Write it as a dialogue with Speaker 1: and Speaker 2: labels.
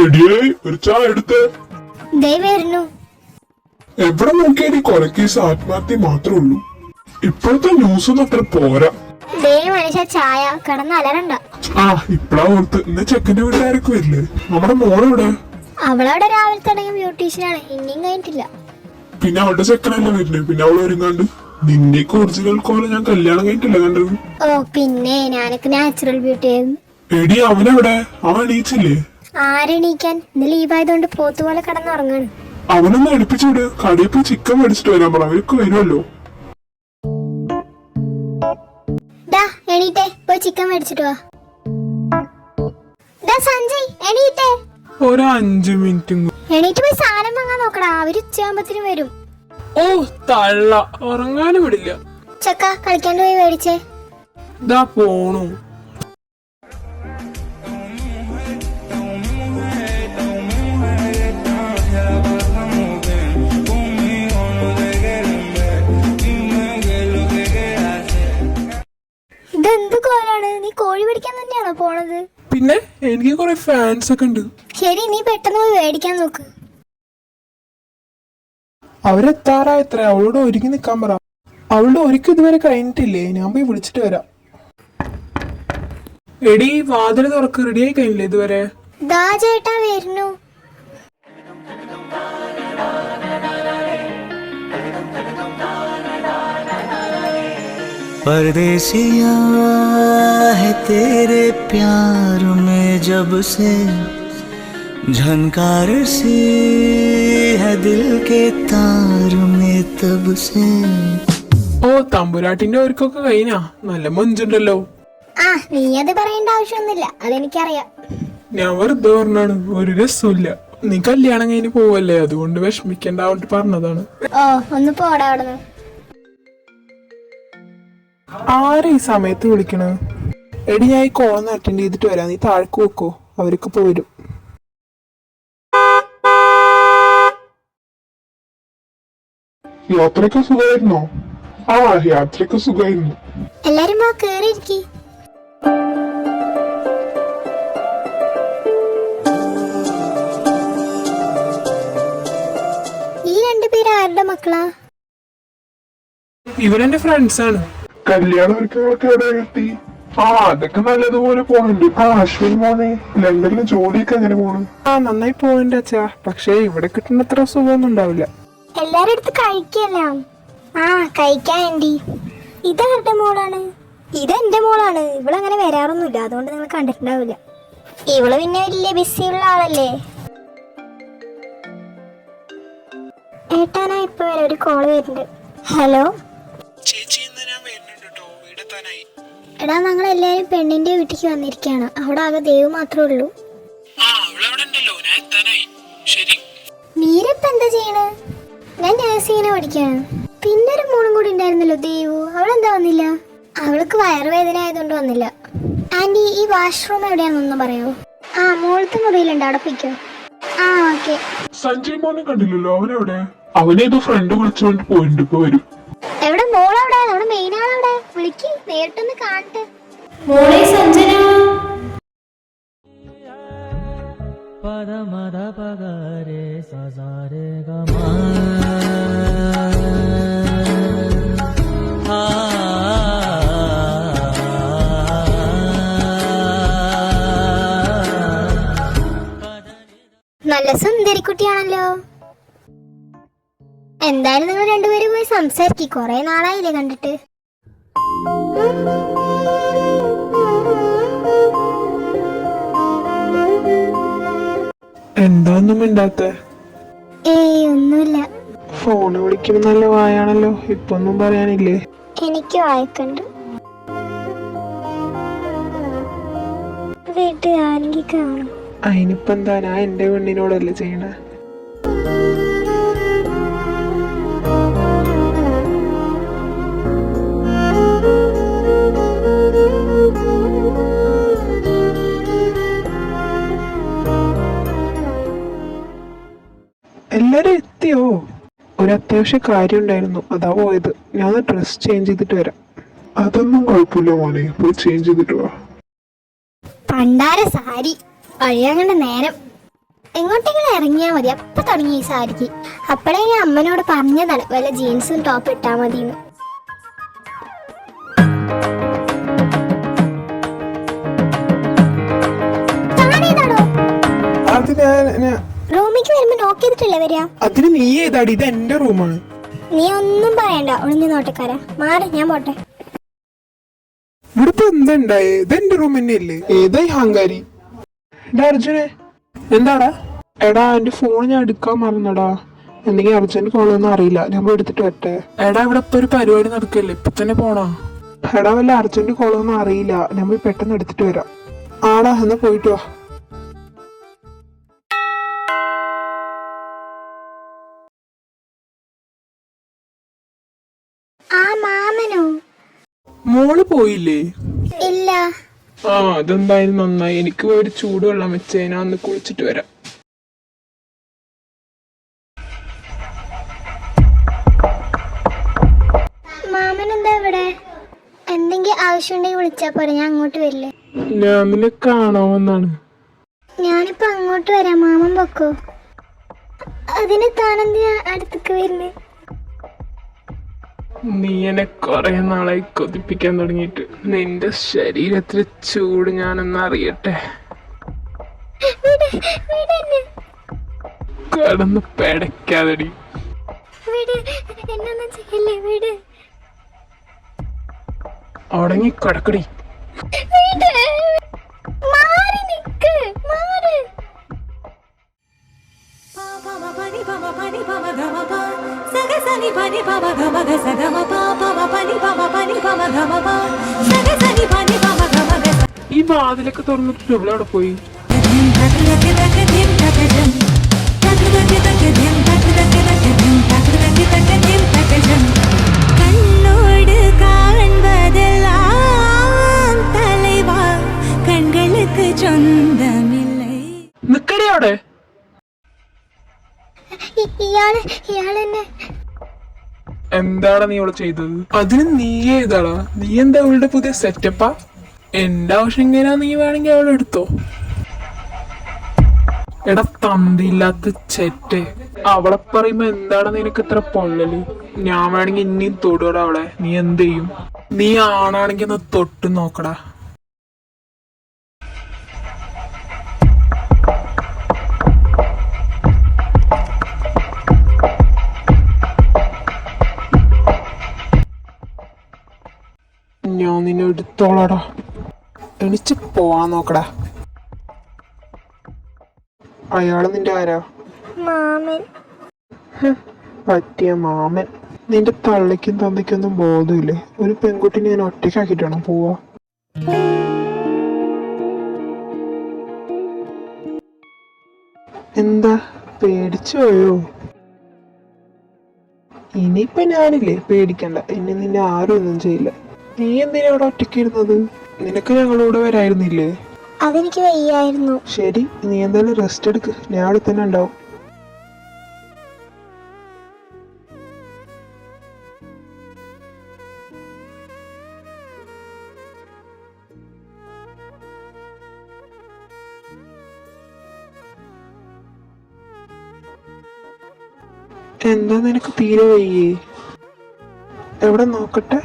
Speaker 1: എടിയായി ഒരു ചായ എടുത്ത്. എവിടെ നോക്കിയാൽ ഈ കൊലക്കേസ് ആത്മഹത്യ മാത്രമേ ഉള്ളൂ. ഇപ്പോഴത്തെ ന്യൂസ് ഒന്നും അത്ര പോരാ.
Speaker 2: ചായ കടന്നലരണ്ട.
Speaker 1: ആ ഇപ്പഴാ ഓർത്ത് ഇന്ന് ചെക്കന്റെ വീട്ടുകാരൊക്കെ വരില്ലേ? നമ്മുടെ മോളെവിടെ?
Speaker 2: അവളവിടെ രാവിലെ തുടങ്ങിയ ബ്യൂട്ടീഷ്യനാണ്, ഇനിയും കഴിഞ്ഞിട്ടില്ല.
Speaker 1: പിന്നെ അവളുടെ ചെക്കനല്ലേ വരുന്നത്, പിന്നെ അവള് ഒരുങ്ങാണ്ട്. നിന്നേക്ക് ഒറിജിനൽ കോല ഞാൻ കല്യാണം കഴിഞ്ഞിട്ടില്ല കണ്ടത്.
Speaker 2: ഓ പിന്നെ ഞാനൊക്കെ നാച്ചുറൽ ബ്യൂട്ടി ആയിരുന്നു.
Speaker 1: എടി അവനെവിടെ? അവൻ എണീച്ചില്ലേ?
Speaker 2: ആരെണീക്കാൻ? ഇന്ന് ലീവായതുകൊണ്ട് പോത്തുപോലെ കിടന്നുറങ്ങാണ്.
Speaker 1: അവനൊന്ന് അടുപ്പിച്ചുവിട്. കടയിൽ പോയി ചിക്കൻ മേടിച്ചിട്ട് വരാൻ പറ, അവർക്ക് വരുമല്ലോ.
Speaker 2: എണീറ്റേ, പോയി ചിക്കൻ മേടിച്ചിട്ട് വാ. സഞ്ജയ് എണീറ്റേ.
Speaker 3: ഒരു 5 മിനിറ്റ്
Speaker 2: എണീറ്റ് പോയി സാധനം വാങ്ങാൻ നോക്കടാ, അവര് ഉച്ചയാകുമ്പത്തിനും വരും.
Speaker 3: ഓ തള്ള, ഉറങ്ങാനും വിടില്ല.
Speaker 2: ചക്ക കളിക്കാണ്ട് പോയി മേടിച്ചേ.
Speaker 3: ഇതാ പോണു.
Speaker 2: ഇതെന്ത് കോലാണ്? നീ കോഴി പിടിക്കാൻ തന്നെയാണോ പോണത്?
Speaker 3: പിന്നെ എനിക്ക് കുറെ ഫാൻസ് ഒക്കെ ഉണ്ട്.
Speaker 2: ശരി, നീ പെട്ടെന്ന് പോയി മേടിക്കാൻ നോക്ക്.
Speaker 3: അവരെത്താറായത്ര, അവളോട് ഒരുങ്ങി നിക്കാൻ പറ. അവളുടെ ഒരുക്കം ഇതുവരെ കഴിഞ്ഞിട്ടില്ലേ? ഞാൻ പോയി വിളിച്ചിട്ട് വരാം. എടി വാതില് തുറക്ക്, റെഡിയായി കഴിഞ്ഞില്ലേ ഇതുവരെ?
Speaker 2: ദാ ചേട്ടാ വരുന്നു.
Speaker 4: परदेसिया है तेरे प्यार में जब से झनकार सी है दिल के तार में तब से.
Speaker 3: ഓ തമ്പുരാട്ടിന്റെ ഒരുക്കൊക്കെ കഴിഞ്ഞാ? നല്ല മൊഞ്ചുണ്ടല്ലോ.
Speaker 2: നീ അത് പറയേണ്ട ആവശ്യമൊന്നുമില്ല, അതെനിക്കറിയാം.
Speaker 3: ഞാൻ വെറുതെ പറഞ്ഞാണ്, ഒരു രസമില്ല. നീ കല്യാണം കഴിഞ്ഞ് പോവല്ലേ, അതുകൊണ്ട് വിഷമിക്കണ്ടാവട്ട് പറഞ്ഞതാണ്.
Speaker 2: ഓ ഒന്ന് പോടാ അവിടുന്ന്.
Speaker 3: ആരെ ഈ സമയത്ത് വിളിക്കണ? എടി ഞാൻ ഈ കോളൊന്ന് അറ്റൻഡ് ചെയ്തിട്ട് വരാം, നീ താഴേക്ക് വെക്കോ, അവർക്ക് പോരും.
Speaker 1: യാത്രയൊക്കെ സുഖമായിരുന്നോ? ആ യാത്രയൊക്കെ സുഖമായിരുന്നു.
Speaker 2: എല്ലാരും കേറിയിരിക്കി. ഈ രണ്ടുപേര് ആരുടെ മക്കളാ?
Speaker 3: ഇവരെന്റെ ഫ്രണ്ട്സ് ആണ്.
Speaker 1: കല്യാണ ഒരുക്കങ്ങളൊക്കെ എവിടെ എത്തി? അതൊക്കെ നല്ലതുപോലെ പോണുണ്ട്. അശ്വിൻ മോനെ, ലണ്ടനിലെ ജോലിയൊക്കെ എങ്ങനെ പോണു?
Speaker 3: നന്നായി പോയിണ്ട് അച്ഛാ, പക്ഷെ ഇവിടെ കിട്ടുന്ന അത്ര സുഖമൊന്നും ഉണ്ടാവില്ല.
Speaker 2: എല്ലാരും എടുത്ത് കഴിക്കല്ലോ. കഴിക്കാൻ ആന്റി. ഇതാരുടെ മോളാണ്? ഇതെന്റെ മോളാണ്. ഇവളങ്ങനെ വരാറൊന്നുമില്ല, അതുകൊണ്ട് നിങ്ങൾ കണ്ടിട്ടുണ്ടാവില്ല. ഇവള് പിന്നെ വലിയ ബിസിയുള്ള ആളല്ലേ. ഏട്ടാനാ ഇപ്പൊ വരെ ഒരു കോള് വരുന്നുണ്ട്. ഹലോ എടാ, ഞങ്ങൾ എല്ലാരും പെണ്ണിന്റെ വീട്ടിലേക്ക് വന്നിരിക്കുകയാണ്. അവിടെ ആകെ ദേവ് മാത്രമേ ഉള്ളൂ. മീരപ്പ എന്താ ചെയ്യണേ? ഞാൻ നഴ്സിങ്ങിനെ പഠിക്കാണ്. പിന്നൊരു മോളും കൂടി ഉണ്ടായിരുന്നല്ലോ ദേവു, അവളെന്താ വന്നില്ല? അവൾക്ക് വയറുവേദന ആയതുകൊണ്ട് വന്നില്ല. ആന്റി ഈ വാഷ്റൂം എവിടെയാണെന്നൊന്ന് പറയോ? മോളത്തെ മുറിയിലുണ്ട്, അവിടെ പോയിക്കോ. ഓക്കെ.
Speaker 1: സഞ്ജയ് മോനെ കണ്ടില്ലല്ലോ, അവനെവിടെ? അവനേതോ ഫ്രണ്ട് വിളിച്ചോണ്ട് പോയിട്ടുണ്ട്, ഇപ്പൊ വരും.
Speaker 2: എവിടെ മോളവിടെ? നമ്മുടെ മെയിൻ ആളവിടെ. വിളിക്ക്, നേരിട്ടൊന്ന് കാണട്ടെ.
Speaker 5: മോളെ സഞ്ജന.
Speaker 2: നല്ല സുന്ദരിക്കുട്ടിയാണല്ലോ. എന്തായാലും നിങ്ങൾ രണ്ടുപേരും പോയി സംസാരിക്കും, കൊറേ നാളായില്ലേ കണ്ടിട്ട്.
Speaker 3: എന്താന്നും മിണ്ടാത്ത?
Speaker 2: ഒന്നുമില്ല.
Speaker 3: ഫോണ് വിളിക്കുമ്പോ നല്ല വായാണല്ലോ, ഇപ്പൊ ഒന്നും പറയാനില്ലേ?
Speaker 2: എനിക്ക് വായിക്കണ്ട്. വീട്ടിൽ ആരെങ്കിലും കാണും.
Speaker 3: അതിനിപ്പോ എന്താ, ഞാൻ എന്റെ പെണ്ണിനോടല്ലേ ചെയ്യണ. അത്യാവശ്യ കാര്യം ഉണ്ടായിരുന്നു, അതാ പോയത്. ഞാൻ ഡ്രസ് ചേഞ്ച് ചെയ്തിട്ട് വരാം.
Speaker 1: അതൊന്നും കുഴപ്പമില്ല മോനെ, പോയി ചേഞ്ച് ചെയ്തിട്ട് വാ.
Speaker 2: പണ്ടാര സാരി അഴിയാകേണ്ട നേരം. എങ്ങോട്ടെങ്കിലും ഇറങ്ങിയാൽ മതി, അപ്പൊ തുടങ്ങി ഈ സാരിക്ക്. അപ്പോഴേ ഞാൻ അമ്മനോട് പറഞ്ഞതാണ് വല്ല ജീൻസും ടോപ്പ് ഇട്ടാ മതിന്ന്. റൂമിലേക്ക് വരുമ്പോ നോക്ക് ചെയ്തിട്ടല്ലേ വരിക?
Speaker 3: അതിന് നീ ഏതാടി? ഇത് എന്റെ റൂമാണ്.
Speaker 2: നീ ഒന്നും പറയണ്ട, ഒളിഞ്ഞു നോട്ടക്കാരാ. മാറി, ഞാൻ പോട്ടെ.
Speaker 3: ഇവിടുത്തെ എന്താ ഉണ്ടായേ? ഇത് എന്റെ റൂം തന്നെയല്ലേ? ഏതായി ഹങ്കാരി? എടാ അർജുനെ, എന്താടാ? എടാ എന്റെ ഫോൺ ഞാൻ എടുക്കാൻ മറന്നടാ. എന്തെങ്കിലും അർജന്റ് കോളൊന്നും അറിയില്ല, ഞാൻ പോയി എടുത്തിട്ട് വരട്ടെ. എടാ ഇവിടെ ഇപ്പൊ ഒരു പരിപാടി നടക്കല്ലേ, ഇപ്പൊ തന്നെ പോണോ? എടാ വല്ല അർജന്റ് കോളൊന്നും അറിയില്ല, ഞാൻ പോയി പെട്ടെന്ന് എടുത്തിട്ട് വരാം. ആടാ, എന്നാ പോയിട്ട് വാ.
Speaker 2: ആ മാമനോ?
Speaker 3: മോള് പോയില്ലേ?
Speaker 2: ഇല്ല.
Speaker 3: ആ അതെന്തായാലും നന്നായി. എനിക്ക് പോയി ഒരു ചൂടുവെള്ളം വെച്ചേ, ഞാൻ ഒന്ന് കുളിച്ചിട്ട് വരാം.
Speaker 2: മാമൻ എന്താ ഇവിടെ? എന്തെങ്കിലും ആവശ്യമുണ്ടെങ്കിൽ വിളിച്ചാ പോരെ, ഞാൻ അങ്ങോട്ട് വരില്ലേ?
Speaker 3: ഞാൻ നിന്നെ കാണാമെന്നാണ്.
Speaker 2: ഞാനിപ്പോ അങ്ങോട്ട് വരാം, മാമൻ പൊക്കോ. അതിന് താനെന്തിനാ അടുത്തേക്ക് വരുന്നേ?
Speaker 3: നീ എന്നെ കൊറേ നാളായി കൊതിപ്പിക്കാൻ തുടങ്ങിയിട്ട്. നിന്റെ ശരീരത്തിലെ ചൂട് ഞാനൊന്ന് അറിയട്ടെ. കടന്ന് പെടക്കാതടി. അടങ്ങി കിടക്കടി. ഈ വാതിലൊക്കെ തുറന്നിട്ട് ഇവിടെ പോയി.
Speaker 5: കണ്ണോട് കാണുവതെല്ലാം തലൈവാ കണ്ണുകൾക്ക് സ്വന്തമില്ലേ.
Speaker 3: നിക്കടി അവിടെ.
Speaker 2: ഇയാളെന്നെ
Speaker 3: എന്താണ് നീ ഇവിടെ ചെയ്തത്? അതിന് നീ ഏതാടാ? നീ എന്താ അവളുടെ പുതിയ സെറ്റപ്പാ? എന്റെ ആവശ്യം എങ്ങനെയാ? നീ വേണമെങ്കിൽ അവളെ എടുത്തോ. എടാ തന്തിയില്ലാത്ത ചെറ്റ്, അവളെ പറയുമ്പോ എന്താണ് നിനക്ക് ഇത്ര പൊള്ളല്? ഞാൻ വേണമെങ്കിൽ ഇനിയും തൊടുകടാ അവളെ. നീ എന്ത് ചെയ്യും? നീ ആണാണെങ്കിൽ ഒന്ന് തൊട്ട് നോക്കടാ. ഞാൻ നിന്നെ എടുത്തോളാടാ. എണിച്ച് പോവാൻ നോക്കടാ. അയാള് നിന്റെ ആരാ?
Speaker 2: മാമൻ.
Speaker 3: പറ്റിയ മാമൻ. നിന്റെ തള്ളയ്ക്കും തന്തയ്ക്കൊന്നും ബോധമില്ലേ? ഒരു പെൺകുട്ടിനെ ഞാൻ ഒറ്റയ്ക്കാക്കിട്ട് വേണം പോവാ. എന്താ പേടിച്ചു പോയോ? ഇനിയിപ്പൊ ഞാനില്ലേ, പേടിക്കണ്ട. ഇനി നിന്നെ ആരും ഒന്നും ചെയ്യില്ല. നീ എന്തിനാ ഇവിടെ ഒറ്റയ്ക്ക് ഇരുന്നത്? നിനക്ക് ഞങ്ങളോട് വരായിരുന്നില്ലേ?
Speaker 2: അതെനിക്ക് വയ്യായിരുന്നു.
Speaker 3: ശരി, നീ എന്തായാലും റെസ്റ്റ് എടുക്ക്, ഞാൻ അവിടെ തന്നെ ഉണ്ടാവും. എന്താ നിനക്ക് തീരെ വയ്യേ? എവിടെ നോക്കട്ടെ.